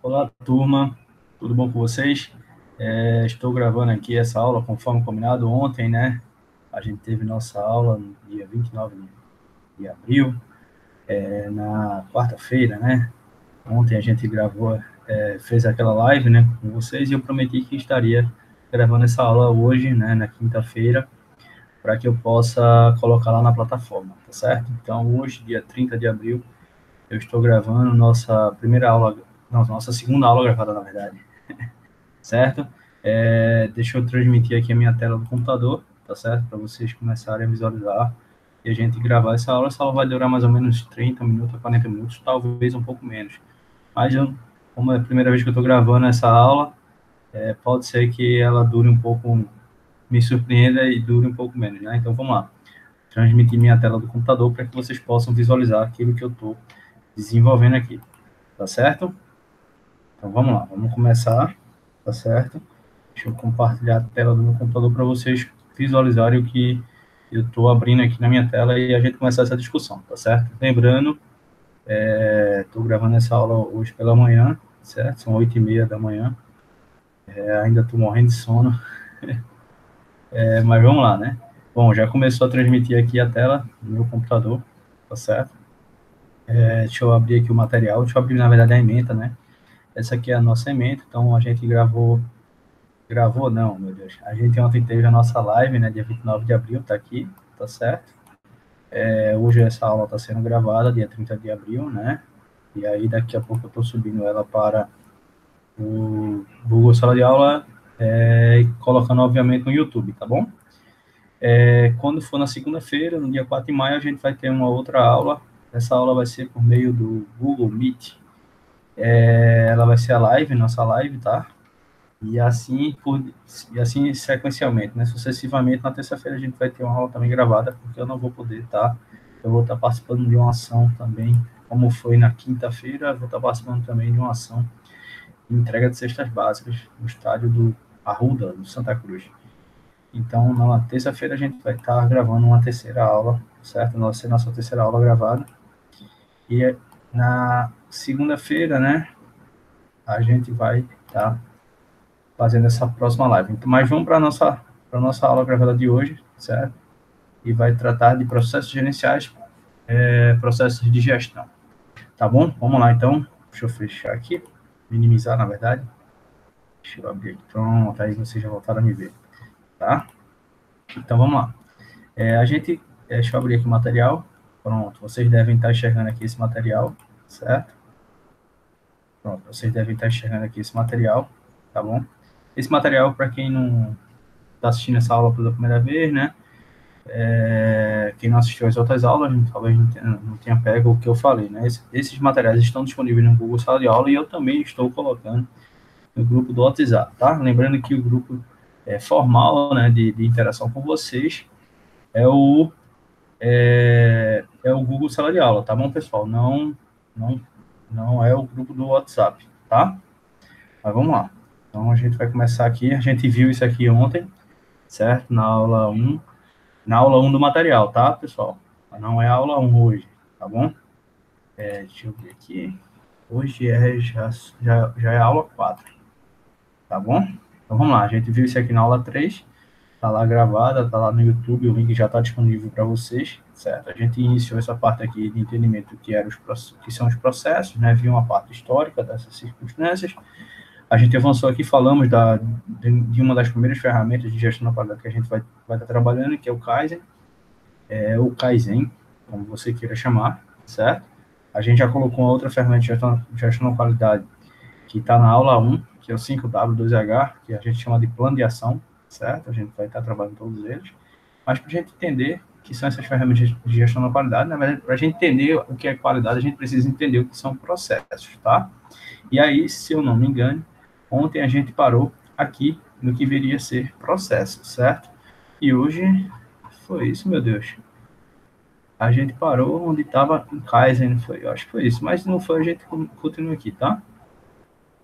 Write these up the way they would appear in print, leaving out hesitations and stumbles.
Olá, turma, tudo bom com vocês? Estou gravando aqui essa aula conforme combinado ontem, né? A gente teve nossa aula no dia 29 de abril, na quarta-feira, né? Ontem a gente gravou, fez aquela live, né, com vocês e eu prometi que estaria gravando essa aula hoje, né, na quinta-feira, para que eu possa colocar lá na plataforma, tá certo? Então, hoje, dia 30 de abril, eu estou gravando nossa primeira aula, não, nossa segunda aula gravada, na verdade, certo? Deixa eu transmitir aqui a minha tela do computador, tá certo? Para vocês começarem a visualizar e a gente gravar essa aula. Essa aula vai durar mais ou menos 30 minutos a 40 minutos, talvez um pouco menos. Mas como é a primeira vez que eu estou gravando essa aula, pode ser que ela dure um pouco, me surpreenda e dure um pouco menos, né? Então vamos lá. Transmitir minha tela do computador para que vocês possam visualizar aquilo que eu estou desenvolvendo aqui, tá certo? Então vamos lá, vamos começar, tá certo? Deixa eu compartilhar a tela do meu computador para vocês visualizarem o que eu estou abrindo aqui na minha tela e a gente começar essa discussão, tá certo? Lembrando, estou gravando essa aula hoje pela manhã, certo? São 8h30 da manhã. Ainda estou morrendo de sono, mas vamos lá, né? Bom, já começou a transmitir aqui a tela do meu computador, tá certo? Deixa eu abrir aqui o material, deixa eu abrir, na verdade, a ementa, né? Essa aqui é a nossa ementa, então a gente gravou não, meu Deus. A gente ontem teve a nossa live, né, dia 29 de abril, tá aqui, tá certo? Hoje essa aula está sendo gravada, dia 30 de abril, né? E aí daqui a pouco eu estou subindo ela para o Google Sala de Aula e colocando, obviamente, no YouTube, tá bom? Quando for na segunda-feira, no dia 4 de maio, a gente vai ter uma outra aula. Essa aula vai ser por meio do Google Meet. Ela vai ser a live, nossa live, tá? E assim sequencialmente, né? Sucessivamente, na terça-feira a gente vai ter uma aula também gravada, porque eu não vou poder estar, eu vou estar participando de uma ação também, como foi na quinta-feira, vou estar participando também de uma ação de entrega de cestas básicas no estádio do Arruda, do Santa Cruz. Então, na terça-feira a gente vai estar gravando uma terceira aula, certo? Vai ser nossa terceira aula gravada. E na segunda-feira, né, a gente vai estar fazendo essa próxima live. Então, mas vamos para a nossa aula gravada de hoje, certo? E vai tratar de processos gerenciais, processos de gestão. Tá bom? Vamos lá, então. Deixa eu fechar aqui, minimizar, na verdade. Deixa eu abrir aqui. Pronto, aí vocês já voltaram a me ver, tá? Então, vamos lá. Deixa eu abrir aqui o material. Pronto, vocês devem estar enxergando aqui esse material, certo? Pronto, vocês devem estar enxergando aqui esse material, tá bom? Esse material, para quem não está assistindo essa aula pela primeira vez, né? Quem não assistiu às outras aulas, talvez não tenha pego o que eu falei, né? Esses materiais estão disponíveis no Google Sala de Aula e eu também estou colocando no grupo do WhatsApp, tá? Lembrando que o grupo formal, né, de interação com vocês é o Google Sala de Aula, tá bom, pessoal? Não é o grupo do WhatsApp, tá? Mas vamos lá. Então, a gente vai começar aqui. A gente viu isso aqui ontem, certo? Na aula 1 do material, tá, pessoal? Não é aula 1 hoje, tá bom? Deixa eu ver aqui. Hoje já é aula 4, tá bom? Então vamos lá, a gente viu isso aqui na aula 3, tá lá gravada, tá lá no YouTube, o link já está disponível para vocês, certo? A gente iniciou essa parte aqui de entendimento que são os processos, né? Viu uma parte histórica dessas circunstâncias. A gente avançou aqui, falamos de uma das primeiras ferramentas de gestão da qualidade que a gente vai estar trabalhando, que é o Kaizen. O Kaizen, como você queira chamar, certo? A gente já colocou uma outra ferramenta de gestão da qualidade que está na aula 1, que é o 5W2H, que a gente chama de plano de ação, certo? A gente vai estar trabalhando todos eles. Mas para a gente entender o que são essas ferramentas de gestão da qualidade, na verdade, para a gente entender o que é qualidade, a gente precisa entender o que são processos, tá? E aí, se eu não me engano, ontem a gente parou aqui no que viria a ser processo, certo? E hoje foi isso, meu Deus. A gente parou onde estava em Kaizen, foi, eu acho que foi isso. Mas não foi, a gente continua aqui, tá?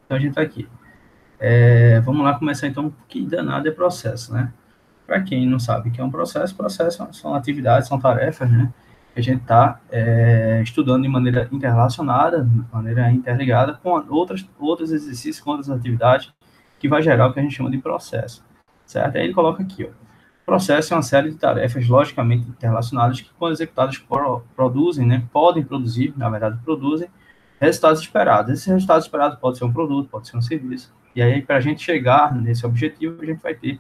Então a gente está aqui. Vamos lá começar então, o que danado é processo, né? Para quem não sabe o que é um processo são atividades, são tarefas, né? a gente está estudando de maneira interrelacionada, de maneira interligada com outros exercícios, com outras atividades, que vai gerar o que a gente chama de processo, certo? Aí ele coloca aqui, ó, processo é uma série de tarefas logicamente interrelacionadas que, quando executadas, produzem, né, podem produzir, na verdade, produzem resultados esperados. Esses resultados esperados pode ser um produto, pode ser um serviço. E aí, para a gente chegar nesse objetivo, a gente vai ter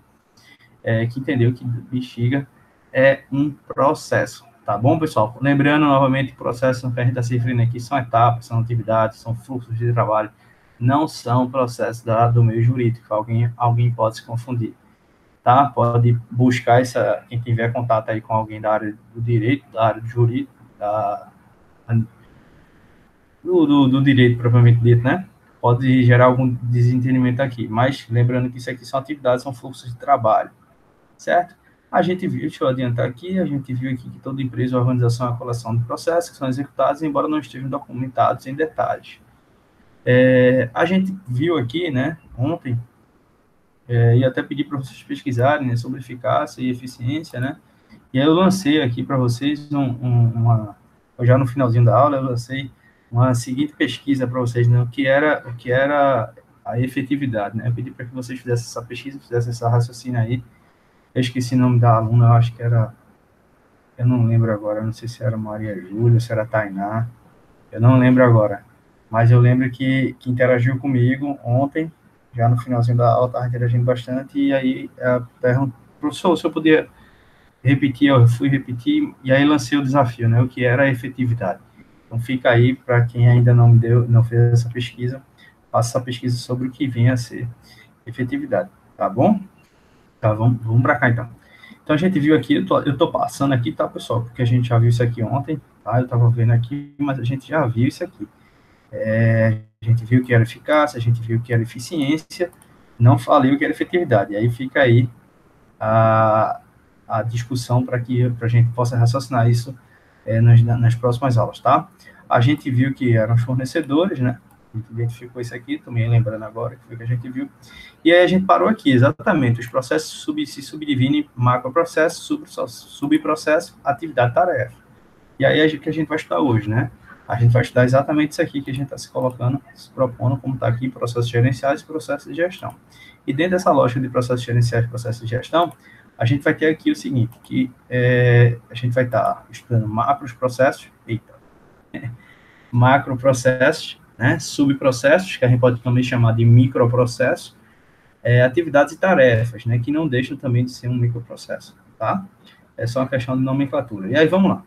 que entender o que bexiga é um processo. Tá bom, pessoal? Lembrando novamente, processos que a gente está se referindo aqui são etapas, são atividades, são fluxos de trabalho, não são processos do meio jurídico. Alguém pode se confundir. Tá? Pode buscar quem tiver contato aí com alguém da área do direito, da área do jurídico, do direito propriamente dito, né? Pode gerar algum desentendimento aqui, mas lembrando que isso aqui são atividades, são fluxos de trabalho, certo? A gente viu, deixa eu adiantar aqui, a gente viu aqui que toda empresa ou organização é a coleção de processos que são executados, embora não estejam documentados em detalhes. A gente viu aqui, né, ontem, e até pedi para vocês pesquisarem, né, sobre eficácia e eficiência, né? E aí eu lancei aqui para vocês já no finalzinho da aula, eu lancei uma seguinte pesquisa para vocês, né, o que era a efetividade, né? Eu pedi para que vocês fizessem essa pesquisa, fizessem essa raciocínio aí. Eu esqueci o nome da aluna, eu acho que era, eu não lembro agora, não sei se era Maria Júlia, se era Tainá, eu não lembro agora, mas eu lembro que interagiu comigo ontem, já no finalzinho da aula, estava interagindo bastante, e aí perguntou, professor, se eu podia repetir, eu fui repetir, e aí lancei o desafio, né, o que era a efetividade. Então fica aí, para quem ainda não fez essa pesquisa, faça essa pesquisa sobre o que vem a ser efetividade, tá bom? Tá, vamos para cá então. Então a gente viu aqui, eu tô passando aqui, tá, pessoal, porque a gente já viu isso aqui ontem, tá? Eu tava vendo aqui, mas a gente já viu isso aqui. A gente viu que era eficácia, a gente viu que era eficiência, não falei o que era efetividade. E aí fica aí a discussão para que a gente possa raciocinar isso nas próximas aulas, tá? A gente viu que eram os fornecedores, né? A gente identificou isso aqui, também lembrando agora que foi o que a gente viu. E aí a gente parou aqui, exatamente, os processos se subdividem em macroprocesso, subprocesso, atividade, tarefa. E aí é o que a gente vai estudar hoje, né? A gente vai estudar exatamente isso aqui que a gente está se colocando, se propondo, como está aqui, processos gerenciais e processos de gestão. E dentro dessa lógica de processos gerenciais e processos de gestão, a gente vai ter aqui o seguinte, que a gente vai estar estudando macroprocessos, né, subprocessos, que a gente pode também chamar de microprocessos, atividades e tarefas, né, que não deixam também de ser um microprocesso, tá? É só uma questão de nomenclatura. E aí, vamos lá.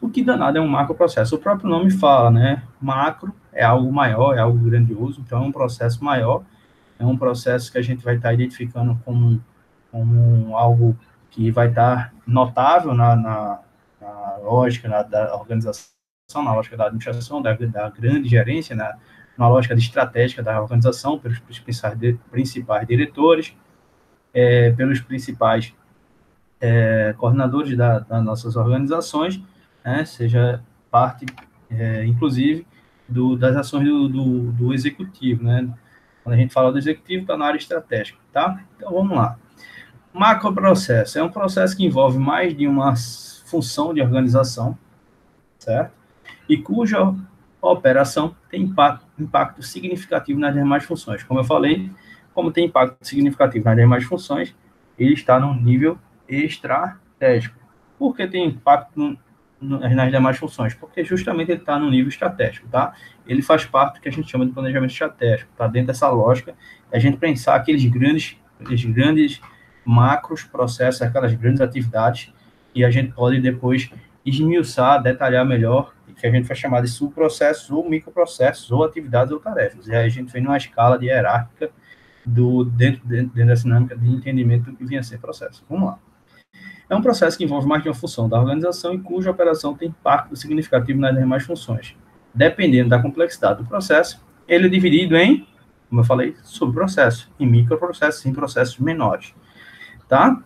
O que danado é um macroprocesso? O próprio nome fala, né? Macro é algo maior, é algo grandioso, então é um processo maior, é um processo que a gente vai estar identificando como algo que vai estar notável na lógica da organização, na lógica da administração, da grande gerência, na lógica de estratégica da organização, pelos principais diretores, pelos principais coordenadores das nossas organizações, né, seja parte, inclusive, das ações do executivo, né? Quando a gente fala do executivo, está na área estratégica, tá? Então, vamos lá. Macroprocesso é um processo que envolve mais de uma função de organização, certo? E cuja operação tem impacto significativo nas demais funções. Como eu falei, como tem impacto significativo nas demais funções, ele está no nível estratégico. Por que tem impacto nas demais funções? Porque justamente ele está no nível estratégico, tá? Ele faz parte do que a gente chama de planejamento estratégico, tá? Dentro dessa lógica, a gente pensar aqueles grandes macros processos, aquelas grandes atividades, e a gente pode depois esmiuçar, detalhar melhor, que a gente vai chamar de subprocessos ou microprocessos, ou atividades ou tarefas. E aí a gente vem numa escala de hierárquica dentro dessa dinâmica de entendimento do que vinha a ser processo. Vamos lá. É um processo que envolve mais de uma função da organização e cuja operação tem impacto significativo nas demais funções. Dependendo da complexidade do processo, ele é dividido em, como eu falei, subprocessos, em microprocessos, em processos menores. Tá?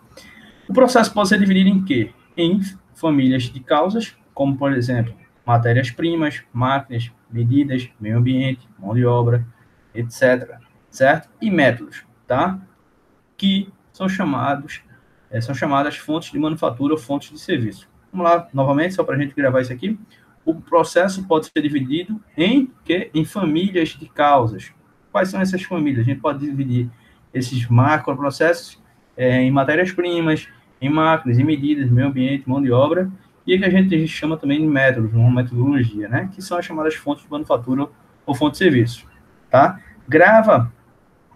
O processo pode ser dividido em quê? Em famílias de causas, como, por exemplo, matérias-primas, máquinas, medidas, meio ambiente, mão de obra, etc. Certo? E métodos, tá? Que são chamadas fontes de manufatura ou fontes de serviço. Vamos lá, novamente, só para a gente gravar isso aqui. O processo pode ser dividido em famílias de causas. Quais são essas famílias? A gente pode dividir esses macroprocessos em matérias-primas, em máquinas, em medidas, meio ambiente, mão de obra, e que a gente chama também de métodos, uma metodologia, né? Que são as chamadas fontes de manufatura ou fontes de serviço, tá? Grava,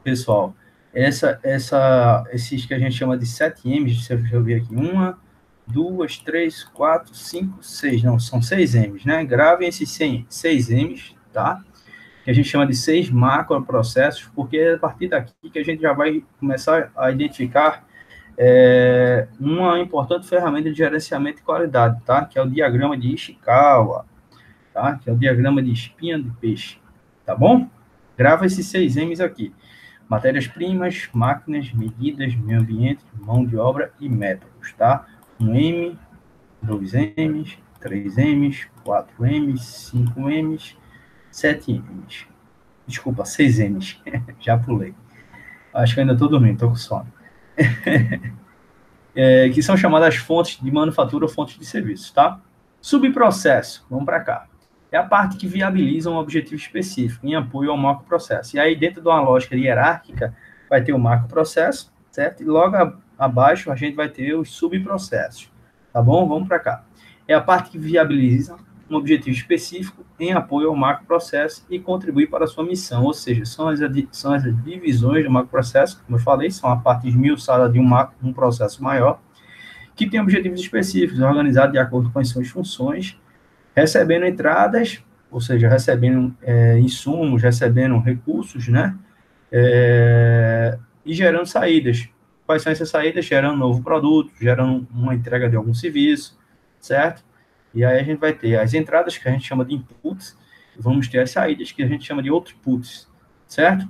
pessoal, esses que a gente chama de 7 M's, deixa eu ver aqui, 1, 2, 3, 4, 5, 6, não, são 6 M's, né? Gravem esses 6 M's, tá? Que a gente chama de 6 macroprocessos, porque é a partir daqui que a gente já vai começar a identificar uma importante ferramenta de gerenciamento de qualidade, tá? Que é o diagrama de Ishikawa, tá? Que é o diagrama de espinha de peixe, tá bom? Grava esses 6 M's aqui. Matérias-primas, máquinas, medidas, meio ambiente, mão de obra e métodos, tá? 1 M, 2 M's, 3 M's, 4 M's, 5 M's, 7 M's. Desculpa, 6 M's. Já pulei. Acho que ainda estou dormindo, estou com sono. Que são chamadas fontes de manufatura ou fontes de serviços, tá? Subprocesso, vamos para cá. É a parte que viabiliza um objetivo específico em apoio ao macroprocesso. E aí, dentro de uma lógica hierárquica, vai ter o macroprocesso, certo? E logo abaixo a gente vai ter os subprocessos, tá bom? Vamos para cá. É a parte que viabiliza um objetivo específico em apoio ao macroprocesso e contribui para a sua missão, ou seja, são as divisões do macroprocesso, como eu falei, são a parte esmiuçada de um processo maior, que tem objetivos específicos, organizado de acordo com as suas funções, recebendo entradas, ou seja, recebendo insumos, recebendo recursos, né? E gerando saídas. Quais são essas saídas? Gerando um novo produto, gerando uma entrega de algum serviço, certo? E aí a gente vai ter as entradas, que a gente chama de inputs, e vamos ter as saídas, que a gente chama de outputs, certo?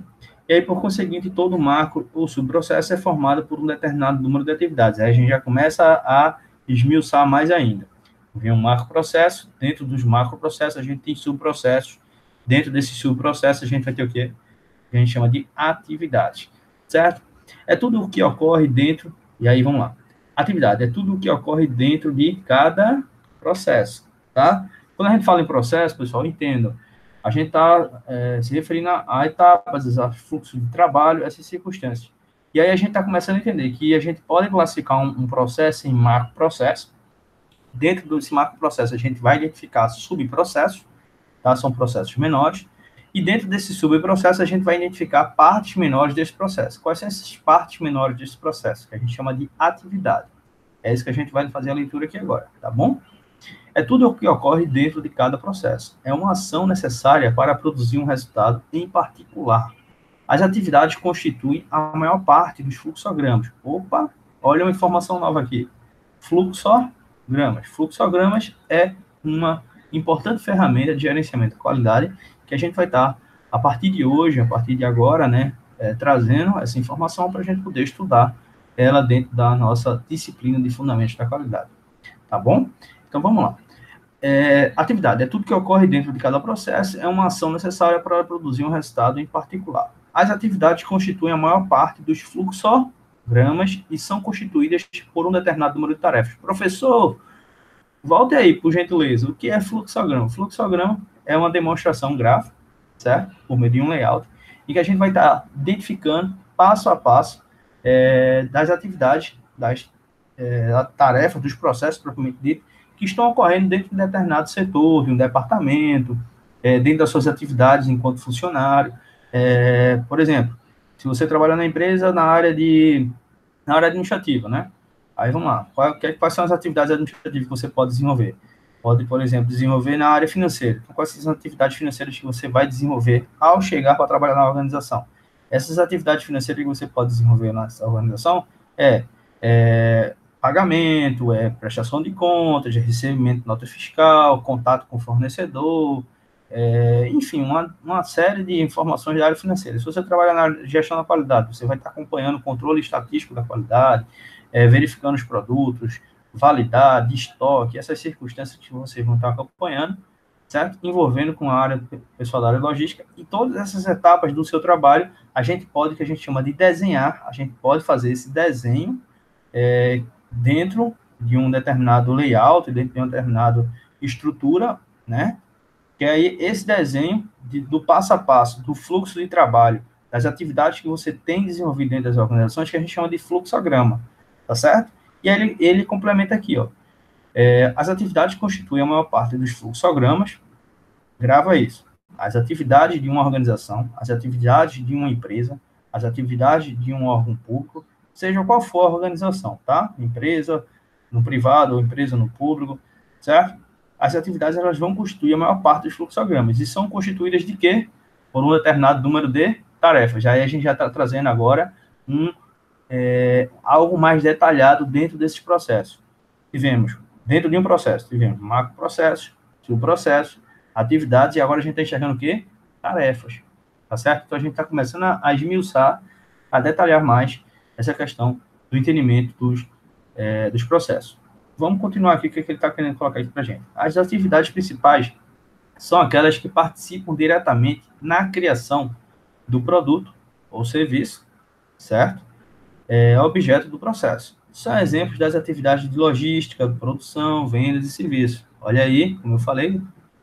E aí, por conseguinte, todo macro ou subprocesso é formado por um determinado número de atividades. Aí a gente já começa a esmiuçar mais ainda. Vem um macroprocesso, dentro dos macroprocessos a gente tem subprocessos, dentro desses subprocessos a gente vai ter o quê? Que a gente chama de atividades, certo? É tudo o que ocorre dentro, e aí vamos lá. Atividade é tudo o que ocorre dentro de cada processo, tá? Quando a gente fala em processo, pessoal, entendam, a gente está se referindo a etapas, a fluxo de trabalho, essas circunstâncias. E aí a gente está começando a entender que a gente pode classificar um processo em macroprocesso. Dentro desse macroprocesso, a gente vai identificar subprocessos, tá? São processos menores. E dentro desse subprocesso, a gente vai identificar partes menores desse processo. Quais são essas partes menores desse processo? Que a gente chama de atividade. É isso que a gente vai fazer a leitura aqui agora, tá bom? É tudo o que ocorre dentro de cada processo. É uma ação necessária para produzir um resultado em particular. As atividades constituem a maior parte dos fluxogramas. Opa, olha uma informação nova aqui. Fluxogramas. Fluxogramas é uma importante ferramenta de gerenciamento de qualidade que a gente vai estar, a partir de hoje, a partir de agora, né, trazendo essa informação para a gente poder estudar ela dentro da nossa disciplina de fundamentos da qualidade. Tá bom? Então, vamos lá. Atividade é tudo que ocorre dentro de cada processo, é uma ação necessária para produzir um resultado em particular. As atividades constituem a maior parte dos fluxogramas e são constituídas por um determinado número de tarefas. Professor, volte aí, por gentileza. O que é fluxograma? Fluxograma é uma demonstração gráfica, certo? Por meio de um layout, em que a gente vai estar identificando, passo a passo, das atividades, das tarefas, dos processos propriamente dito, que estão ocorrendo dentro de um determinado setor, de um departamento, dentro das suas atividades enquanto funcionário. Por exemplo, se você trabalha na empresa na área administrativa, né? Aí vamos lá, quais são as atividades administrativas que você pode desenvolver? Pode, por exemplo, desenvolver na área financeira. Então, quais são as atividades financeiras que você vai desenvolver ao chegar para trabalhar na organização? Essas atividades financeiras que você pode desenvolver na organização pagamento, prestação de contas, recebimento de nota fiscal, contato com o fornecedor, enfim, uma série de informações da área financeira. Se você trabalha na gestão da qualidade, você vai estar acompanhando o controle estatístico da qualidade, verificando os produtos, validade, estoque, essas circunstâncias que vocês vão estar acompanhando, certo? Envolvendo com a área pessoal da área logística, e todas essas etapas do seu trabalho, a gente pode, que a gente chama de desenhar, a gente pode fazer esse desenho dentro de um determinado layout, dentro de uma determinada estrutura, né? Que aí esse desenho do passo a passo, do fluxo de trabalho, das atividades que você tem desenvolvido dentro das organizações, que a gente chama de fluxograma, tá certo? E aí ele complementa aqui, ó. As atividades constituem a maior parte dos fluxogramas, grava isso. As atividades de uma organização, as atividades de uma empresa, as atividades de um órgão público, seja qual for a organização, tá? Empresa no privado ou empresa no público, certo? As atividades elas vão constituir a maior parte dos fluxogramas e são constituídas de quê? Por um determinado número de tarefas. Aí a gente já está trazendo agora algo mais detalhado dentro desses processos. Tivemos, dentro de um processo, tivemos macroprocessos, subprocessos, atividades, e agora a gente está enxergando o quê? Tarefas, tá certo? Então, a gente está começando a esmiuçar, a detalhar mais essa questão do entendimento dos processos. Vamos continuar aqui, o que ele está querendo colocar aqui para a gente. As atividades principais são aquelas que participam diretamente na criação do produto ou serviço, certo? Objeto do processo. São exemplos das atividades de logística, produção, vendas e serviços. Olha aí, como eu falei,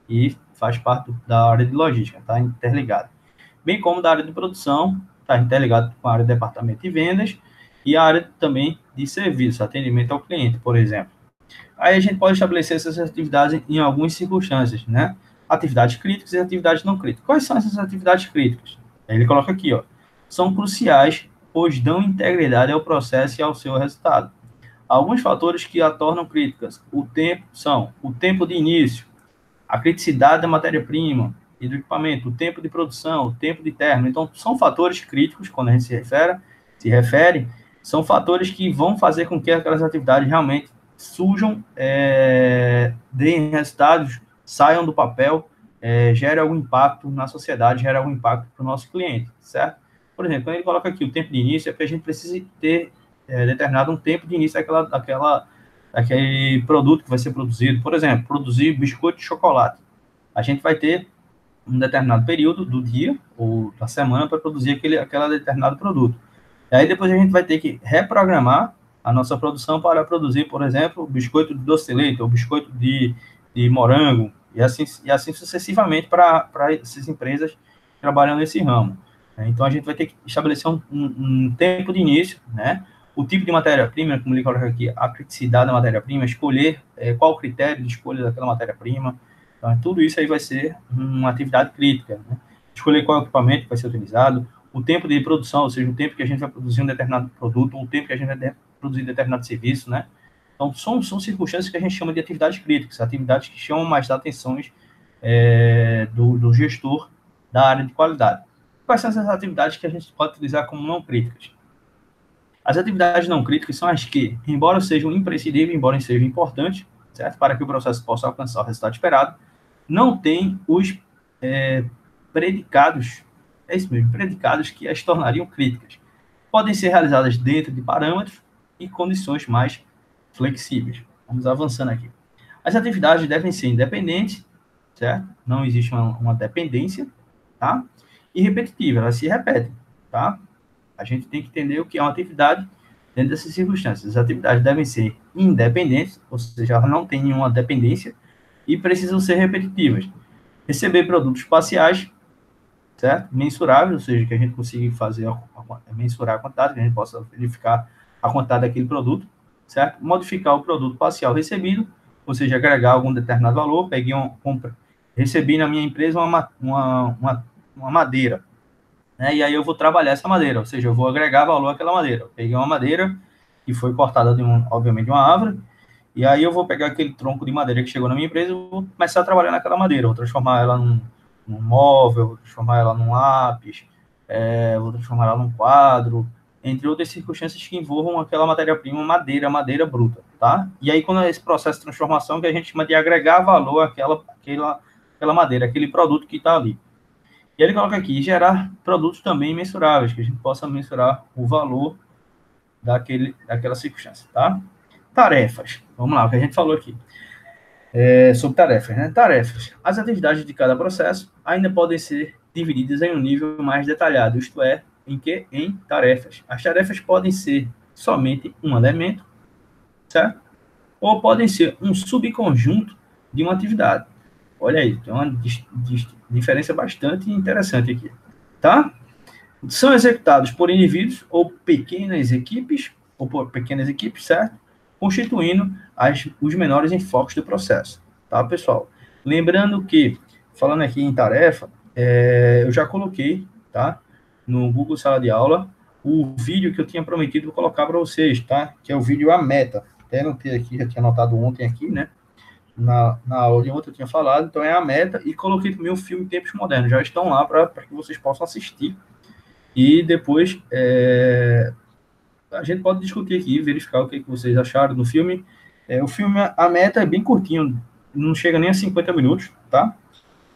e faz parte da área de logística, está interligado. Bem como da área de produção, está interligado com a área de departamento de vendas e a área também de serviço, atendimento ao cliente, por exemplo. Aí a gente pode estabelecer essas atividades em algumas circunstâncias, né? Atividades críticas e atividades não críticas. Quais são essas atividades críticas? Ele coloca aqui, ó. São cruciais, pois dão integridade ao processo e ao seu resultado. Alguns fatores que a tornam críticas são o tempo de início, a criticidade da matéria-prima e do equipamento, o tempo de produção, o tempo de término. Então, são fatores críticos, quando a gente se refere, são fatores que vão fazer com que aquelas atividades realmente surjam, deem resultados, saiam do papel, gere algum impacto na sociedade, gere algum impacto para o nosso cliente, certo? Por exemplo, quando ele coloca aqui o tempo de início, é porque a gente precisa ter determinado um tempo de início daquele produto que vai ser produzido. Por exemplo, produzir biscoito de chocolate. A gente vai ter um determinado período do dia ou da semana para produzir aquele determinado produto. E aí depois a gente vai ter que reprogramar a nossa produção para produzir, por exemplo, biscoito de doce de leite ou biscoito de morango, e assim sucessivamente para essas empresas que trabalham nesse ramo. Então, a gente vai ter que estabelecer um tempo de início, né? O tipo de matéria-prima, como ele coloca aqui, a criticidade da matéria-prima, escolher qual o critério de escolha daquela matéria-prima. Então, tudo isso aí vai ser uma atividade crítica, né? Escolher qual equipamento que vai ser utilizado, o tempo de produção, ou seja, o tempo que a gente vai produzir um determinado produto, ou o tempo que a gente vai produzir determinado serviço, né? Então, são circunstâncias que a gente chama de atividades críticas, atividades que chamam mais atenções do gestor da área de qualidade. Quais são essas atividades que a gente pode utilizar como não críticas? As atividades não críticas são as que, embora sejam imprescindíveis, embora sejam importantes, certo? Para que o processo possa alcançar o resultado esperado, não têm os predicados, é isso mesmo, predicados que as tornariam críticas. Podem ser realizadas dentro de parâmetros e condições mais flexíveis. Vamos avançando aqui. As atividades devem ser independentes, certo? Não existe uma dependência, tá? E repetitiva, elas se repetem, tá? A gente tem que entender o que é uma atividade dentro dessas circunstâncias. As atividades devem ser independentes, ou seja, elas não têm nenhuma dependência e precisam ser repetitivas. Receber produtos parciais, certo? Mensuráveis, ou seja, que a gente consiga mensurar a quantidade, que a gente possa verificar a quantidade daquele produto, certo? Modificar o produto parcial recebido, ou seja, agregar algum determinado valor. Recebi na minha empresa uma madeira, né? E aí eu vou trabalhar essa madeira, ou seja, eu vou agregar valor àquela madeira. Eu peguei uma madeira que foi cortada, obviamente, de uma árvore, e aí eu vou pegar aquele tronco de madeira que chegou na minha empresa e vou começar a trabalhar naquela madeira, vou transformar ela num móvel, vou transformar ela num lápis, vou transformar ela num quadro, entre outras circunstâncias que envolvam aquela matéria-prima, madeira bruta, tá? E aí, quando é esse processo de transformação, que a gente chama de agregar valor àquela madeira, aquele produto que está ali. E ele coloca aqui, gerar produtos também mensuráveis, que a gente possa mensurar o valor daquela circunstância, tá? Tarefas. Vamos lá, o que a gente falou aqui. Sobre tarefas, né? Tarefas. As atividades de cada processo ainda podem ser divididas em um nível mais detalhado, isto é, em tarefas. As tarefas podem ser somente um elemento, certo? ou podem ser um subconjunto de uma atividade. Olha aí, tem uma diferença bastante interessante aqui, tá? São executados por indivíduos ou pequenas equipes, certo? Constituindo os menores enfoques do processo, tá, pessoal? Lembrando que, falando aqui em tarefa, eu já coloquei, tá, no Google Sala de Aula, o vídeo que eu tinha prometido colocar para vocês, tá? Que é o vídeo A Meta. Até anotei aqui, já tinha anotado ontem aqui, né? Na aula de ontem eu tinha falado, então é A Meta, e coloquei também o filme Tempos Modernos. Já estão lá para que vocês possam assistir. E depois a gente pode discutir aqui, verificar o que vocês acharam do filme. O filme, A Meta, é bem curtinho, não chega nem a 50 minutos, tá?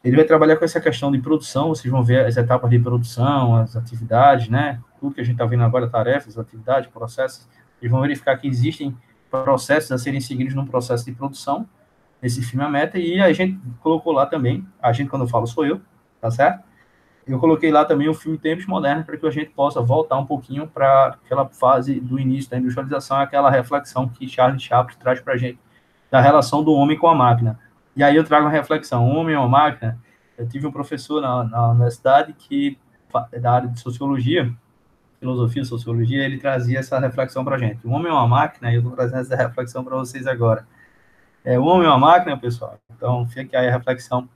Ele vai trabalhar com essa questão de produção, vocês vão ver as etapas de produção, as atividades, né? Tudo que a gente está vendo agora, tarefas, atividades, processos. Eles vão verificar que existem processos a serem seguidos num processo de produção, nesse filme A Meta, e a gente colocou lá também, a gente, quando eu falo, sou eu, tá certo? Eu coloquei lá também o filme Tempos Modernos, para que a gente possa voltar um pouquinho para aquela fase do início da industrialização, aquela reflexão que Charles Chaplin traz para a gente, da relação do homem com a máquina. E aí eu trago uma reflexão, o homem é uma máquina. Eu tive um professor na universidade que, da área de sociologia, filosofia, sociologia, ele trazia essa reflexão para a gente. O homem é uma máquina, e eu estou trazendo essa reflexão para vocês agora. O homem é uma máquina, pessoal? Então, fica aí a reflexão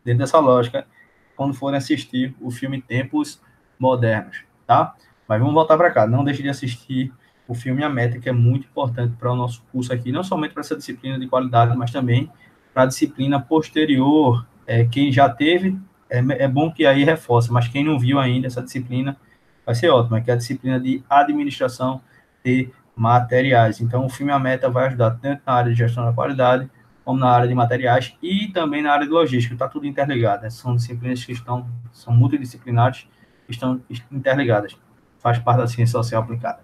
dentro dessa lógica, quando forem assistir o filme Tempos Modernos, tá? Mas vamos voltar para cá. Não deixe de assistir o filme A Meta, que é muito importante para o nosso curso aqui, não somente para essa disciplina de qualidade, mas também para a disciplina posterior. Quem já teve, é bom que aí reforce, mas quem não viu ainda essa disciplina, vai ser ótimo, que é a disciplina de administração de materiais. Então, o filme A Meta vai ajudar tanto na área de gestão da qualidade, como na área de materiais e também na área de logística. Está tudo interligado, né? São disciplinas que são multidisciplinares, que estão interligadas. Faz parte da ciência social aplicada.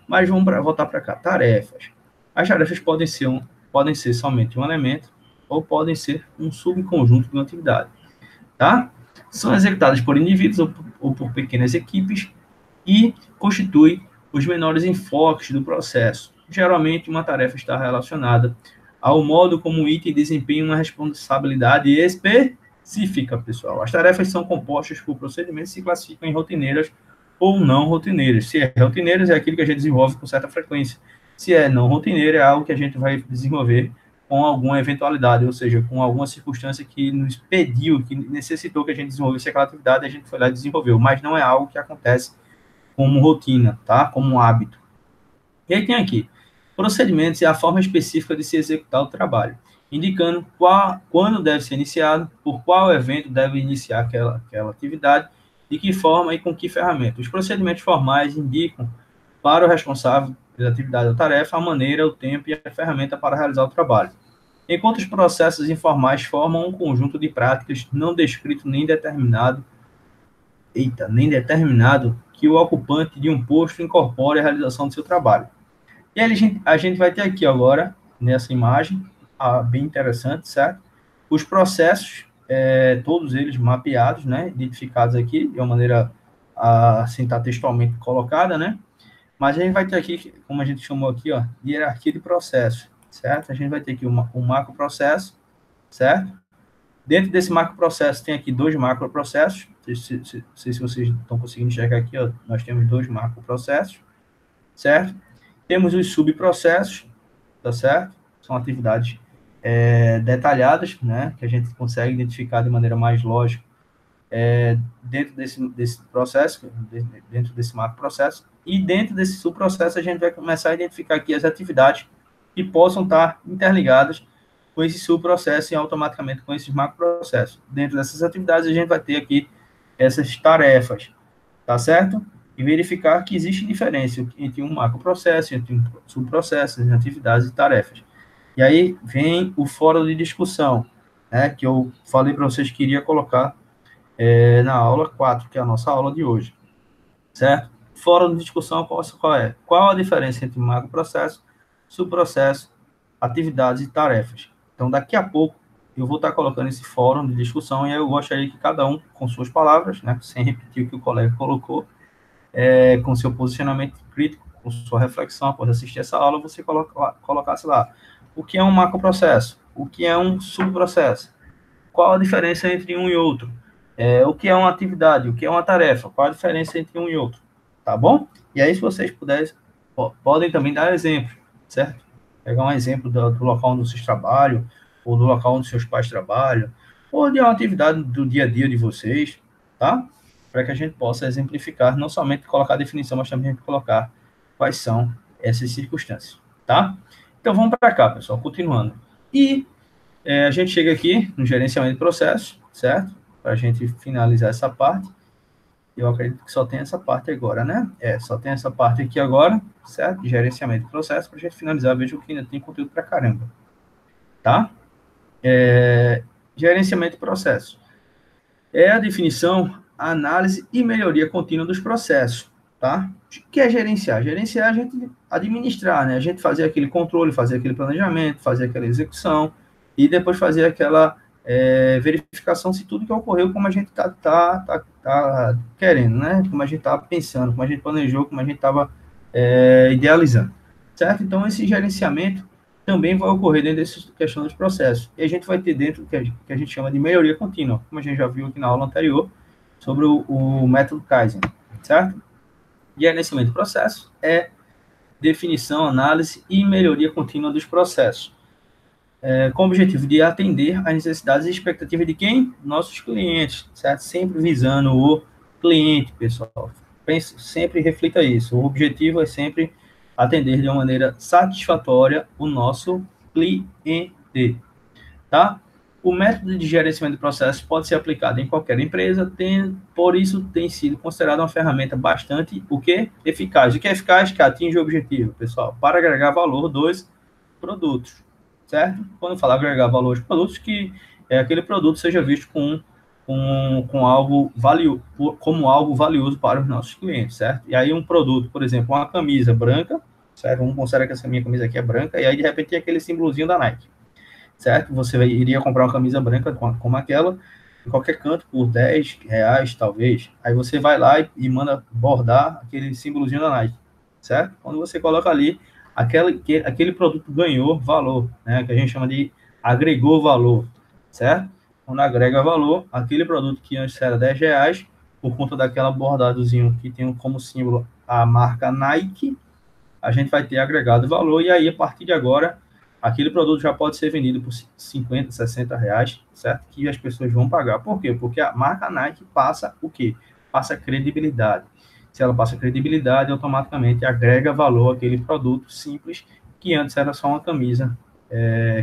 Mas vamos voltar para cá. Tarefas. As tarefas podem ser somente um elemento ou podem ser um subconjunto de uma atividade, tá? São executadas por indivíduos ou por pequenas equipes e constituem os menores enfoques do processo. Geralmente, uma tarefa está relacionada ao modo como o item desempenha uma responsabilidade específica, pessoal. As tarefas são compostas por procedimentos que se classificam em rotineiras ou não rotineiras. Se é rotineiras, é aquilo que a gente desenvolve com certa frequência. Se é não rotineiro, é algo que a gente vai desenvolver com alguma eventualidade, ou seja, com alguma circunstância que nos pediu, que necessitou que a gente desenvolvesse aquela atividade, a gente foi lá e desenvolveu, mas não é algo que acontece como rotina, tá? Como um hábito. E aí tem aqui, procedimentos é a forma específica de se executar o trabalho, indicando quando deve ser iniciado, por qual evento deve iniciar aquela atividade, de que forma e com que ferramenta. Os procedimentos formais indicam para o responsável pela atividade ou tarefa a maneira, o tempo e a ferramenta para realizar o trabalho. Enquanto os processos informais formam um conjunto de práticas não descrito nem determinado que o ocupante de um posto incorpore a realização do seu trabalho. E aí a gente vai ter aqui agora, nessa imagem, bem interessante, certo? Os processos, todos eles mapeados, né? Identificados aqui, de uma maneira assim, tá textualmente colocada, né? Mas a gente vai ter aqui, como a gente chamou aqui, ó, hierarquia de processos, certo? A gente vai ter aqui um macroprocesso, certo? Dentro desse macroprocesso tem aqui 2 macroprocessos. Não sei se vocês estão conseguindo enxergar aqui, ó, nós temos 2 macroprocessos, certo? Temos os subprocessos, tá certo? São atividades detalhadas, né? Que a gente consegue identificar de maneira mais lógica dentro desse processo, dentro desse macroprocesso. E dentro desse subprocesso a gente vai começar a identificar aqui as atividades que possam estar interligadas com esse subprocesso e automaticamente com esses macroprocessos. Dentro dessas atividades a gente vai ter aqui essas tarefas, tá certo? E verificar que existe diferença entre um macroprocesso, entre um subprocesso, entre atividades e tarefas. E aí vem o fórum de discussão, né, que eu falei para vocês que iria colocar na aula 4, que é a nossa aula de hoje, certo? Fórum de discussão, qual é? Qual a diferença entre macroprocesso, subprocesso, atividades e tarefas? Então, daqui a pouco, eu vou estar colocando esse fórum de discussão e eu gostaria que cada um, com suas palavras, né, sem repetir o que o colega colocou, com seu posicionamento crítico, com sua reflexão após assistir essa aula, você colocasse lá. O que é um macroprocesso? O que é um subprocesso? Qual a diferença entre um e outro? O que é uma atividade? O que é uma tarefa? Qual a diferença entre um e outro? Tá bom? E aí, se vocês puderem, podem também dar exemplo, certo? Pegar um exemplo do local onde vocês trabalham, ou do local onde seus pais trabalham, ou de uma atividade do dia a dia de vocês, tá? Para que a gente possa exemplificar, não somente colocar a definição, mas também colocar quais são essas circunstâncias, tá? Então, vamos para cá, pessoal, continuando. E a gente chega aqui no gerenciamento de processo, certo? Para a gente finalizar essa parte. Eu acredito que só tem essa parte agora, né? Só tem essa parte aqui agora, certo? Gerenciamento de processo, para a gente finalizar. Veja que ainda tem conteúdo para caramba, tá? Gerenciamento de processo. É a definição, análise e melhoria contínua dos processos, tá? O que é gerenciar? Gerenciar é a gente administrar, né? A gente fazer aquele controle, fazer aquele planejamento, fazer aquela execução e depois fazer aquela verificação se tudo que ocorreu como a gente tá querendo, né? Como a gente estava pensando, como a gente planejou, como a gente estava idealizando, certo? Então, esse gerenciamento também vai ocorrer dentro dessa questão dos processos. E a gente vai ter dentro o que a gente chama de melhoria contínua, como a gente já viu aqui na aula anterior, sobre o método Kaizen, certo? Gerenciamento de processo é definição, análise e melhoria contínua dos processos, com o objetivo de atender às necessidades e expectativas de quem? Nossos clientes, certo? Sempre visando o cliente, pessoal. Sempre reflita isso. O objetivo é sempre atender de uma maneira satisfatória o nosso cliente, tá? O método de gerenciamento de processos pode ser aplicado em qualquer empresa, por isso tem sido considerado uma ferramenta bastante, eficaz. O que é eficaz? Que atinge o objetivo, pessoal, para agregar valor dos produtos, certo? Quando eu falar agregar valor aos produtos, que aquele produto seja visto como algo valioso para os nossos clientes, certo? E aí um produto, por exemplo, uma camisa branca, certo? Vamos considerar que essa minha camisa aqui é branca, e aí de repente tem aquele símbolozinho da Nike, certo? Você iria comprar uma camisa branca como aquela, em qualquer canto, por R$10, talvez. Aí você vai lá e manda bordar aquele símbolozinho da Nike, certo? Quando você coloca ali, aquele produto ganhou valor, né? Que a gente chama de agregou valor, certo? Quando agrega valor, aquele produto que antes era R$10, por conta daquela bordadozinho que tem como símbolo a marca Nike, a gente vai ter agregado valor, e aí, a partir de agora, aquele produto já pode ser vendido por R$50, R$60, certo? Que as pessoas vão pagar. Por quê? Porque a marca Nike passa o quê? Passa credibilidade. Se ela passa credibilidade, automaticamente agrega valor àquele produto simples, que antes era só uma camisa,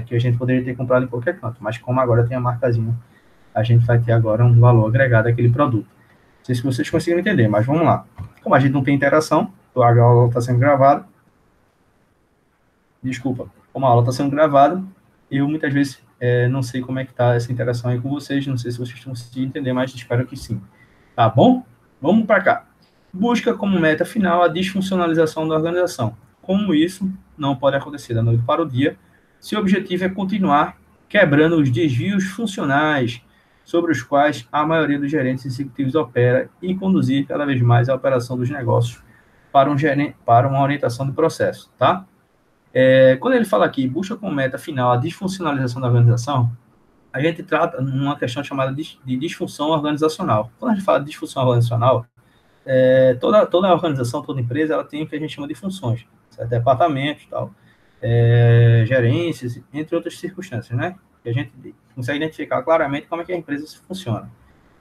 que a gente poderia ter comprado em qualquer canto. Mas como agora tem a marcazinha, a gente vai ter agora um valor agregado àquele produto. Não sei se vocês conseguiram entender, mas vamos lá. Como a gente não tem interação, a aula está sendo gravada. Desculpa, como a aula está sendo gravada, eu muitas vezes não sei como é que está essa interação aí com vocês, não sei se vocês estão conseguindo entender, mas espero que sim. Tá bom? Vamos para cá. Busca como meta final a desfuncionalização da organização. Como isso não pode acontecer da noite para o dia, se o objetivo é continuar quebrando os desvios funcionais sobre os quais a maioria dos gerentes executivos opera e conduzir cada vez mais a operação dos negócios para uma orientação do processo, tá? Quando ele fala aqui, busca como meta final a desfuncionalização da organização, a gente trata numa questão chamada de disfunção organizacional. Quando a gente fala de disfunção organizacional, toda organização, toda empresa, ela tem o que a gente chama de funções, certo? Departamentos, tal, gerências, entre outras circunstâncias, né? Que a gente consegue identificar claramente como é que a empresa funciona.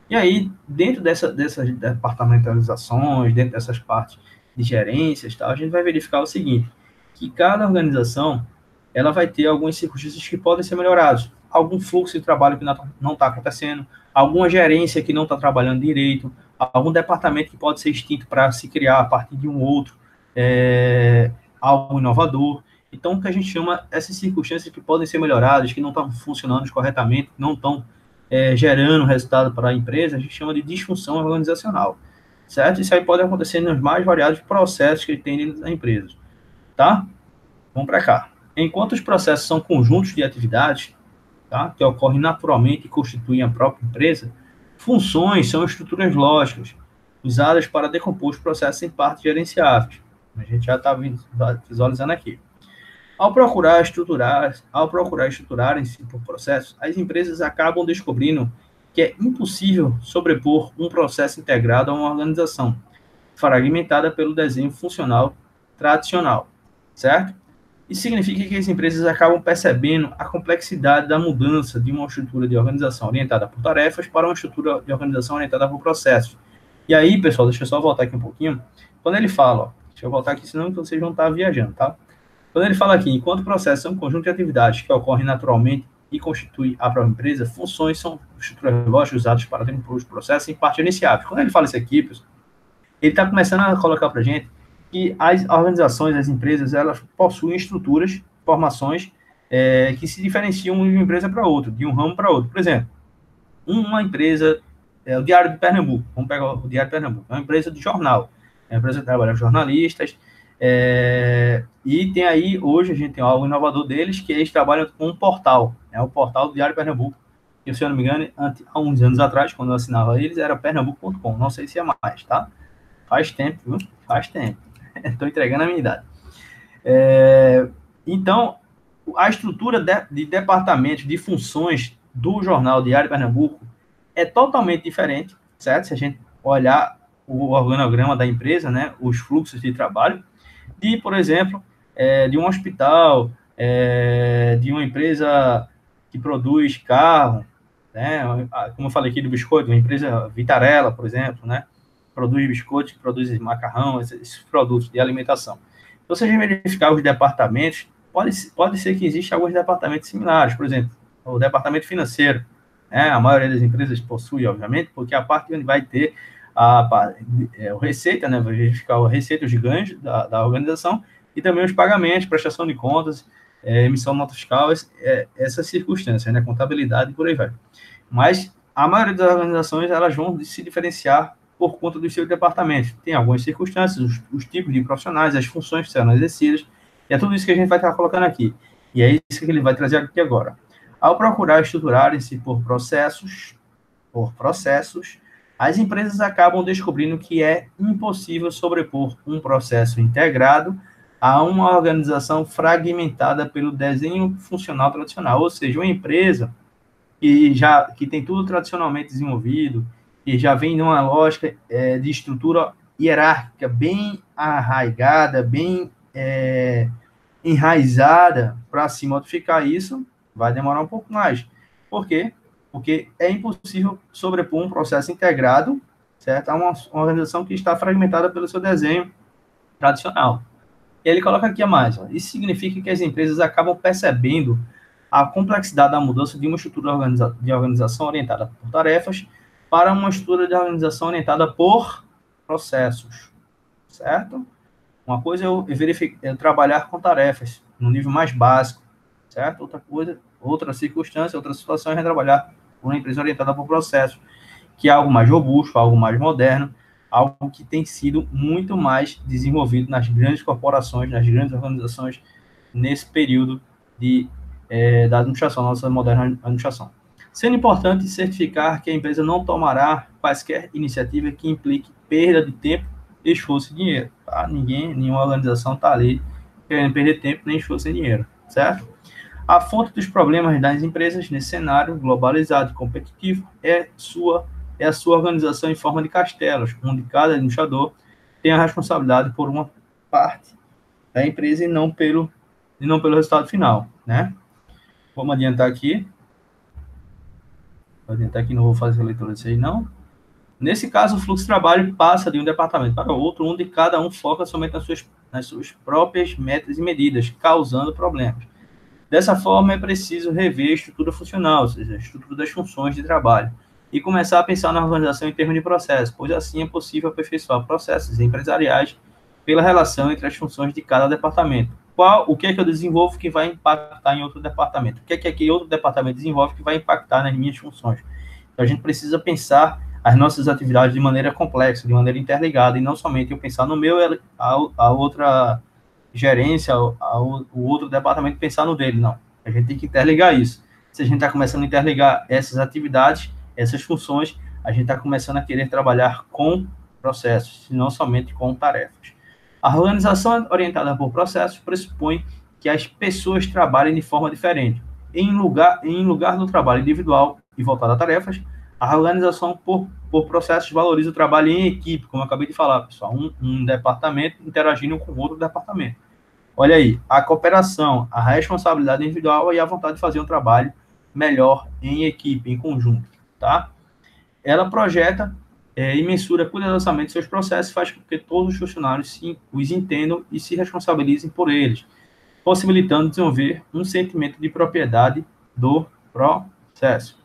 E aí, dentro dessas departamentalizações, dentro dessas partes de gerências, tal, a gente vai verificar o seguinte, que cada organização ela vai ter algumas circunstâncias que podem ser melhoradas. Algum fluxo de trabalho que não está acontecendo, alguma gerência que não está trabalhando direito, algum departamento que pode ser extinto para se criar a partir de um outro, algo inovador. Então, o que a gente chama essas circunstâncias que podem ser melhoradas, que não estão funcionando corretamente, não estão gerando resultado para a empresa, a gente chama de disfunção organizacional, certo? Isso aí pode acontecer nos mais variados processos que tem dentro da empresa, tá? Vamos para cá. Enquanto os processos são conjuntos de atividades, tá, que ocorrem naturalmente e constituem a própria empresa, funções são estruturas lógicas usadas para decompor os processos em partes gerenciáveis. A gente já está visualizando aqui. Ao procurar estruturarem-se por processos, as empresas acabam descobrindo que é impossível sobrepor um processo integrado a uma organização, fragmentada pelo desenho funcional tradicional, certo? Isso significa que as empresas acabam percebendo a complexidade da mudança de uma estrutura de organização orientada por tarefas para uma estrutura de organização orientada por processos. E aí, pessoal, deixa eu só voltar aqui um pouquinho. Quando ele fala, ó, deixa eu voltar aqui, senão vocês vão estar viajando, tá? Quando ele fala aqui, enquanto processos são um conjunto de atividades que ocorrem naturalmente e constituem a própria empresa, funções são estruturas lógicas usadas para desenvolver os processos em parte iniciáveis. Quando ele fala isso aqui, pessoal, ele está começando a colocar para a gente que as organizações, as empresas, elas possuem estruturas, formações que se diferenciam de uma empresa para outra, de um ramo para outro. Por exemplo, uma empresa, o Diário de Pernambuco, vamos pegar o Diário de Pernambuco, é uma empresa de jornal, é uma empresa que trabalha com jornalistas, e tem aí, hoje, a gente tem algo inovador deles, que eles trabalham com um portal, é o portal do Diário de Pernambuco, que, se eu não me engano, há uns anos atrás, quando eu assinava eles, era pernambuco.com, não sei se é mais, tá? Faz tempo, viu? Faz tempo. Estou entregando a minha idade. Então, a estrutura de departamentos, de funções do jornal Diário de Pernambuco é totalmente diferente, certo? Se a gente olhar o organograma da empresa, né, os fluxos de trabalho, de, por exemplo, de um hospital, de uma empresa que produz carro, né, como eu falei aqui do biscoito, uma empresa Vitarella, por exemplo, né, produz biscoito, que produz macarrão, esses produtos de alimentação. Então, se a gente verificar os departamentos, pode ser que existam alguns departamentos similares, por exemplo, o departamento financeiro, né, a maioria das empresas possui, obviamente, porque a parte onde vai ter a receita, né, vai verificar a receita, os ganhos da organização, e também os pagamentos, prestação de contas, emissão de nota fiscal, essas circunstâncias, né, contabilidade e por aí vai. Mas a maioria das organizações, elas vão se diferenciar por conta dos seus departamentos. Tem algumas circunstâncias, os tipos de profissionais, as funções que serão exercidas, e é tudo isso que a gente vai estar colocando aqui. E é isso que ele vai trazer aqui agora. Ao procurar estruturarem-se por processos, as empresas acabam descobrindo que é impossível sobrepor um processo integrado a uma organização fragmentada pelo desenho funcional tradicional. Ou seja, uma empresa que tem tudo tradicionalmente desenvolvido, que já vem numa lógica de estrutura hierárquica bem arraigada, bem enraizada, para se modificar isso, vai demorar um pouco mais. Por quê? Porque é impossível sobrepor um processo integrado, certo, a uma organização que está fragmentada pelo seu desenho tradicional. E ele coloca aqui a mais. Ó, isso significa que as empresas acabam percebendo a complexidade da mudança de uma estrutura de organização orientada por tarefas para uma estrutura de organização orientada por processos, certo? Uma coisa é eu trabalhar com tarefas no nível mais básico, certo? Outra coisa, outra circunstância, outra situação é trabalhar com uma empresa orientada por processos, que é algo mais robusto, algo mais moderno, algo que tem sido muito mais desenvolvido nas grandes corporações, nas grandes organizações, nesse período da administração, nossa moderna administração. Sendo importante certificar que a empresa não tomará quaisquer iniciativa que implique perda de tempo, esforço e dinheiro. Tá? Nenhuma organização está ali querendo perder tempo nem esforço e dinheiro, certo? A fonte dos problemas das empresas nesse cenário globalizado e competitivo é a sua organização em forma de castelos, onde cada administrador tem a responsabilidade por uma parte da empresa e não pelo resultado final, né? Vamos adiantar aqui. Vou adiantar aqui, não vou fazer a leitura disso aí, não. Nesse caso, o fluxo de trabalho passa de um departamento para o outro, onde cada um foca somente nas suas próprias metas e medidas, causando problemas. Dessa forma, é preciso rever a estrutura funcional, ou seja, a estrutura das funções de trabalho, e começar a pensar na organização em termos de processos, pois assim é possível aperfeiçoar processos empresariais pela relação entre as funções de cada departamento. O que é que eu desenvolvo que vai impactar em outro departamento? O que é que aquele outro departamento desenvolve que vai impactar nas minhas funções? Então, a gente precisa pensar as nossas atividades de maneira complexa, de maneira interligada, e não somente eu pensar no meu, a outra gerência, o outro departamento pensar no dele, não. A gente tem que interligar isso. Se a gente está começando a interligar essas atividades, essas funções, a gente está começando a querer trabalhar com processos, e não somente com tarefas. A organização orientada por processos pressupõe que as pessoas trabalhem de forma diferente. Em lugar do trabalho individual e voltado a tarefas, a organização por processos valoriza o trabalho em equipe, como eu acabei de falar, pessoal, um departamento interagindo com outro departamento. Olha aí, a cooperação, a responsabilidade individual e a vontade de fazer um trabalho melhor em equipe, em conjunto, tá? Ela projeta e mensura cuidadosamente seus processos, faz com que todos os funcionários os entendam e se responsabilizem por eles, possibilitando desenvolver um sentimento de propriedade do processo.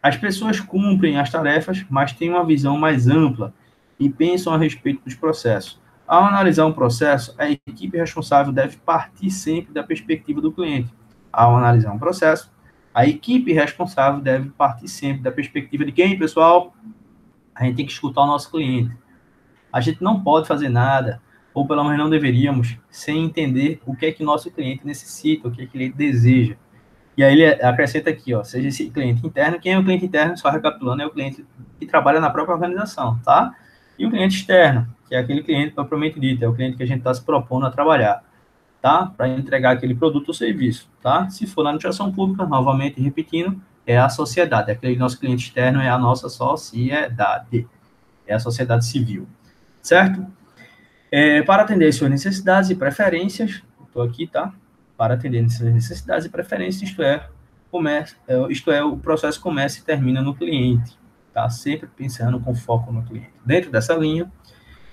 As pessoas cumprem as tarefas, mas têm uma visão mais ampla e pensam a respeito dos processos. Ao analisar um processo, a equipe responsável deve partir sempre da perspectiva do cliente. Ao analisar um processo, a equipe responsável deve partir sempre da perspectiva de quem, pessoal? A gente tem que escutar o nosso cliente. A gente não pode fazer nada, ou pelo menos não deveríamos, sem entender o que é que o nosso cliente necessita, o que é que ele deseja. E aí ele acrescenta aqui, ó, seja esse cliente interno. Quem é o cliente interno, só recapitulando, é o cliente que trabalha na própria organização, tá? E o cliente externo, que é aquele cliente propriamente dito, é o cliente que a gente está se propondo a trabalhar, tá? Para entregar aquele produto ou serviço, tá? Se for na administração pública, novamente repetindo, é a sociedade. Aquele nosso cliente externo é a nossa sociedade, é a sociedade civil, certo? Para atender suas necessidades e preferências, estou aqui, tá? Para atender suas necessidades e preferências, isto é, o processo começa e termina no cliente, tá? Sempre pensando com foco no cliente. Dentro dessa linha,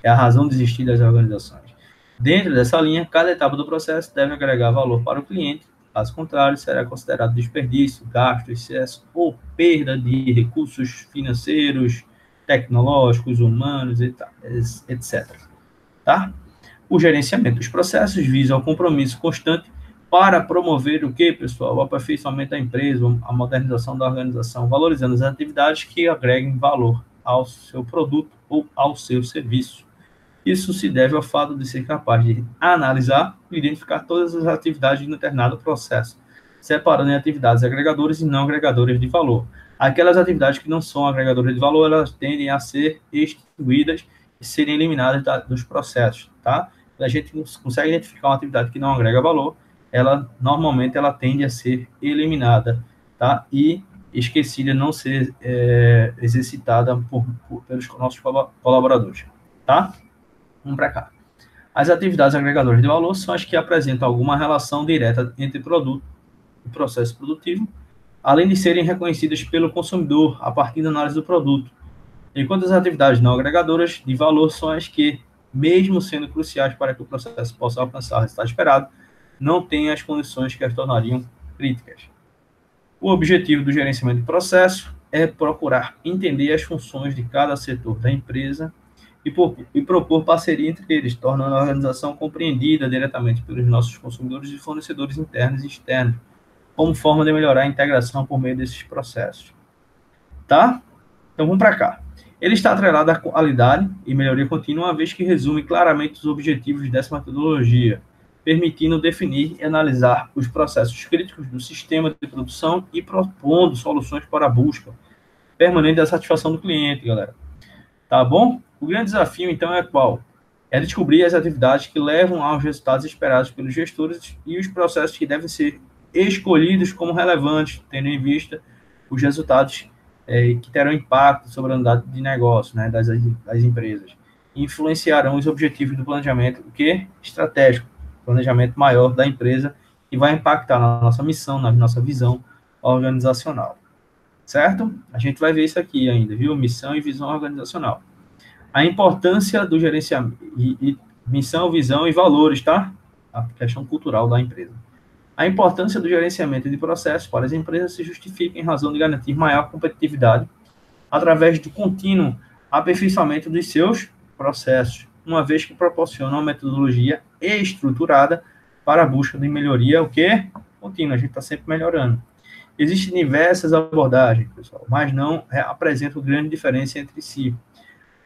é a razão de existir das organizações. Dentro dessa linha, cada etapa do processo deve agregar valor para o cliente, caso contrário, será considerado desperdício, gasto, excesso ou perda de recursos financeiros, tecnológicos, humanos, etc. Tá? O gerenciamento dos processos visa o compromisso constante para promover o que, pessoal? O aperfeiçoamento da empresa, a modernização da organização, valorizando as atividades que agreguem valor ao seu produto ou ao seu serviço. Isso se deve ao fato de ser capaz de analisar e identificar todas as atividades de um determinado processo, separando em atividades agregadoras e não agregadoras de valor. Aquelas atividades que não são agregadoras de valor, elas tendem a ser extinguidas e serem eliminadas dos processos, tá? A gente consegue identificar uma atividade que não agrega valor, normalmente ela tende a ser eliminada, tá? E esquecida, não ser exercitada pelos nossos colaboradores, tá? Vamos para cá. As atividades agregadoras de valor são as que apresentam alguma relação direta entre produto e processo produtivo, além de serem reconhecidas pelo consumidor a partir da análise do produto. Enquanto as atividades não agregadoras de valor são as que, mesmo sendo cruciais para que o processo possa alcançar o resultado esperado, não têm as condições que as tornariam críticas. O objetivo do gerenciamento de processo é procurar entender as funções de cada setor da empresa e propor parceria entre eles, tornando a organização compreendida diretamente pelos nossos consumidores e fornecedores internos e externos, como forma de melhorar a integração por meio desses processos. Tá? Então vamos para cá. Ele está atrelado à qualidade e melhoria contínua, uma vez que resume claramente os objetivos dessa metodologia, permitindo definir e analisar os processos críticos do sistema de produção e propondo soluções para a busca permanente da satisfação do cliente, galera. Tá bom? O grande desafio, então, é qual? É descobrir as atividades que levam aos resultados esperados pelos gestores e os processos que devem ser escolhidos como relevantes, tendo em vista os resultados que terão impacto sobre a unidade de negócio, né, das empresas. Influenciarão os objetivos do planejamento estratégico, planejamento maior da empresa, e vai impactar na nossa missão, na nossa visão organizacional. Certo? A gente vai ver isso aqui ainda, viu? Missão e visão organizacional. A importância do gerenciamento, missão, visão e valores, tá? A questão cultural da empresa. A importância do gerenciamento de processos para as empresas se justifica em razão de garantir maior competitividade através do contínuo aperfeiçoamento dos seus processos, uma vez que proporciona uma metodologia estruturada para a busca de melhoria, o que? Contínua, a gente está sempre melhorando. Existem diversas abordagens, pessoal, mas não apresentam grande diferença entre si.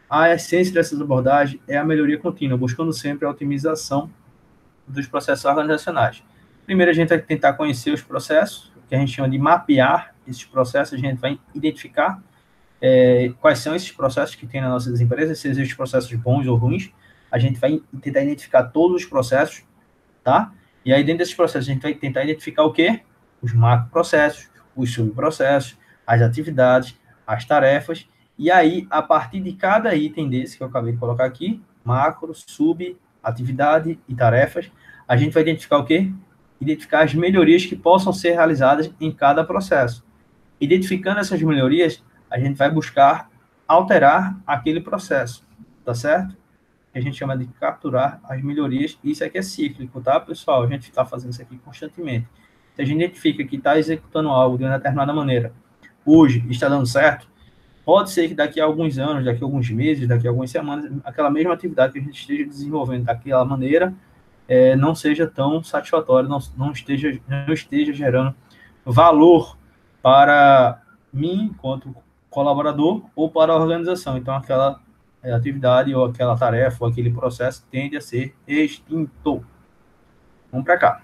A essência dessas abordagens é a melhoria contínua, buscando sempre a otimização dos processos organizacionais. Primeiro, a gente vai tentar conhecer os processos, que a gente chama de mapear esses processos, a gente vai identificar quais são esses processos que tem nas nossas empresas, se existem processos bons ou ruins, a gente vai tentar identificar todos os processos, tá? E aí, dentro desses processos, a gente vai tentar identificar o quê? Os macroprocessos, os subprocessos, as atividades, as tarefas. E aí, a partir de cada item desse que eu acabei de colocar aqui, macro, sub, atividade e tarefas, a gente vai identificar o quê? Identificar as melhorias que possam ser realizadas em cada processo. Identificando essas melhorias, a gente vai buscar alterar aquele processo, tá certo? Que a gente chama de capturar as melhorias. Isso aqui é cíclico, tá, pessoal? A gente está fazendo isso aqui constantemente. Se a gente identifica que está executando algo de uma determinada maneira, hoje está dando certo, pode ser que daqui a alguns anos, daqui a alguns meses, daqui a algumas semanas, aquela mesma atividade que a gente esteja desenvolvendo daquela maneira não seja tão satisfatória, não esteja gerando valor para mim, enquanto colaborador, ou para a organização. Então, aquela atividade, ou aquela tarefa, ou aquele processo tende a ser extinto. Vamos para cá.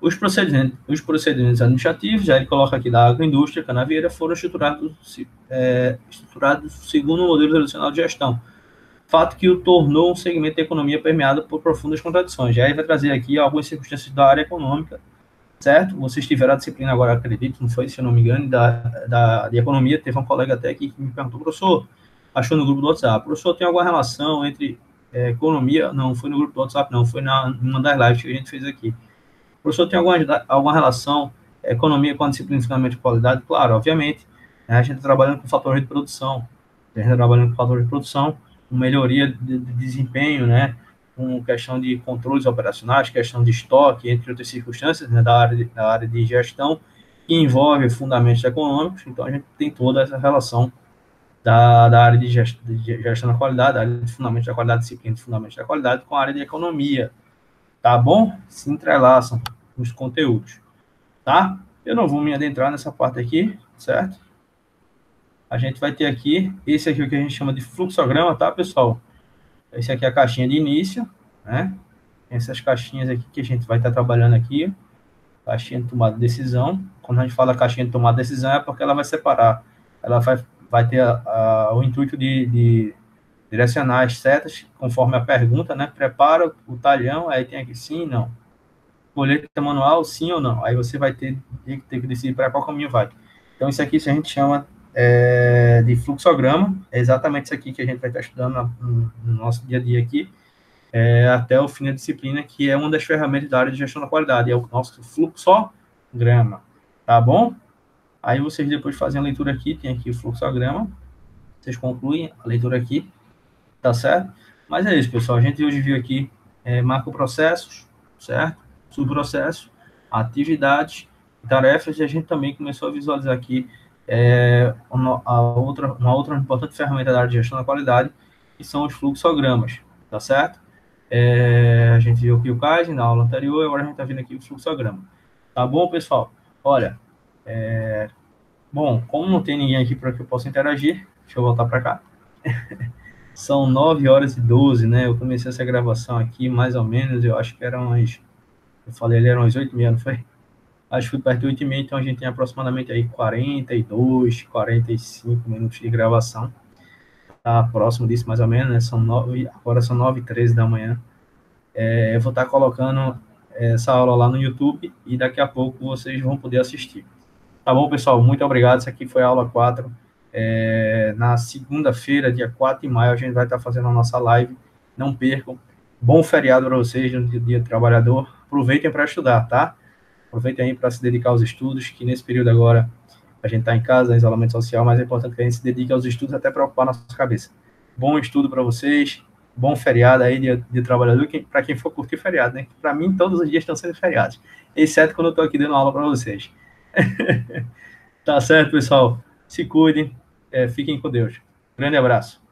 Os procedimentos administrativos, já ele coloca aqui da agroindústria canavieira, foram estruturados segundo o modelo tradicional de gestão, fato que o tornou um segmento da economia permeado por profundas contradições. Já ele vai trazer aqui algumas circunstâncias da área econômica, certo? Vocês tiveram a disciplina agora, acredito, não foi, se eu não me engano, de economia. Teve um colega até aqui que me perguntou, professor, achou no grupo do WhatsApp, professor, tem alguma relação entre economia? Não, foi no grupo do WhatsApp, não, foi numa das lives que a gente fez aqui. Professor, tem alguma relação economia com a disciplina de fundamento de qualidade? Claro, obviamente, né? A gente está trabalhando com fatores de produção, com melhoria de desempenho, né? Com questão de controles operacionais, questão de estoque, entre outras circunstâncias, né? da área de gestão, que envolve fundamentos econômicos. Então, a gente tem toda essa relação da área de gestão da qualidade, da área de fundamentos da qualidade, disciplina de fundamentos da qualidade, com a área de economia. Tá bom? Se entrelaçam os conteúdos, tá? Eu não vou me adentrar nessa parte aqui, certo? A gente vai ter aqui, esse aqui é o que a gente chama de fluxograma, tá, pessoal? Esse aqui é a caixinha de início, né? Essas caixinhas aqui que a gente vai estar trabalhando aqui, caixinha de tomada de decisão. Quando a gente fala caixinha de tomada de decisão, é porque ela vai separar, ela vai ter o intuito de direcionar as setas conforme a pergunta, né? Prepara o talhão, aí tem aqui sim, não. Colheita manual, sim ou não. Aí você vai ter que decidir para qual caminho vai. Então, isso aqui a gente chama de fluxograma. É exatamente isso aqui que a gente vai estar estudando no nosso dia a dia aqui, até o fim da disciplina, que é uma das ferramentas da área de gestão da qualidade. É o nosso fluxograma. Tá bom? Aí vocês depois fazem a leitura aqui, tem aqui o fluxograma. Vocês concluem a leitura aqui. Tá certo? Mas é isso, pessoal. A gente hoje viu aqui macroprocessos, certo? Subprocessos, atividades, tarefas, e a gente também começou a visualizar aqui uma outra importante ferramenta da área de gestão da qualidade, que são os fluxogramas, tá certo? A gente viu aqui o Kaizen na aula anterior, agora a gente está vendo aqui o fluxograma. Tá bom, pessoal? Olha, bom, como não tem ninguém aqui para que eu possa interagir, deixa eu voltar para cá. São 9h12, né? Eu comecei essa gravação aqui, mais ou menos, eu acho que eram umas... Eu falei, ele eram umas 8h30, não foi? Acho que foi perto de 8h30, então a gente tem aproximadamente aí 42, 45 minutos de gravação. Tá próximo disso, mais ou menos, né? Agora são 9h13 da manhã. Eu vou estar colocando essa aula lá no YouTube e daqui a pouco vocês vão poder assistir. Tá bom, pessoal? Muito obrigado. Essa aqui foi a aula 4. Na segunda-feira, dia 4 de maio, a gente vai estar fazendo a nossa live. Não percam. Bom feriado para vocês no dia do trabalhador. Aproveitem para estudar, tá? Aproveitem aí para se dedicar aos estudos, que nesse período agora a gente está em casa, isolamento social, mas é importante que a gente se dedique aos estudos até para ocupar nossa cabeça. Bom estudo para vocês. Bom feriado aí, dia de trabalhador, para quem for curtir feriado, né? Para mim, todos os dias estão sendo feriados, exceto quando eu estou aqui dando aula para vocês. Tá certo, pessoal? Se cuidem, fiquem com Deus. Grande abraço.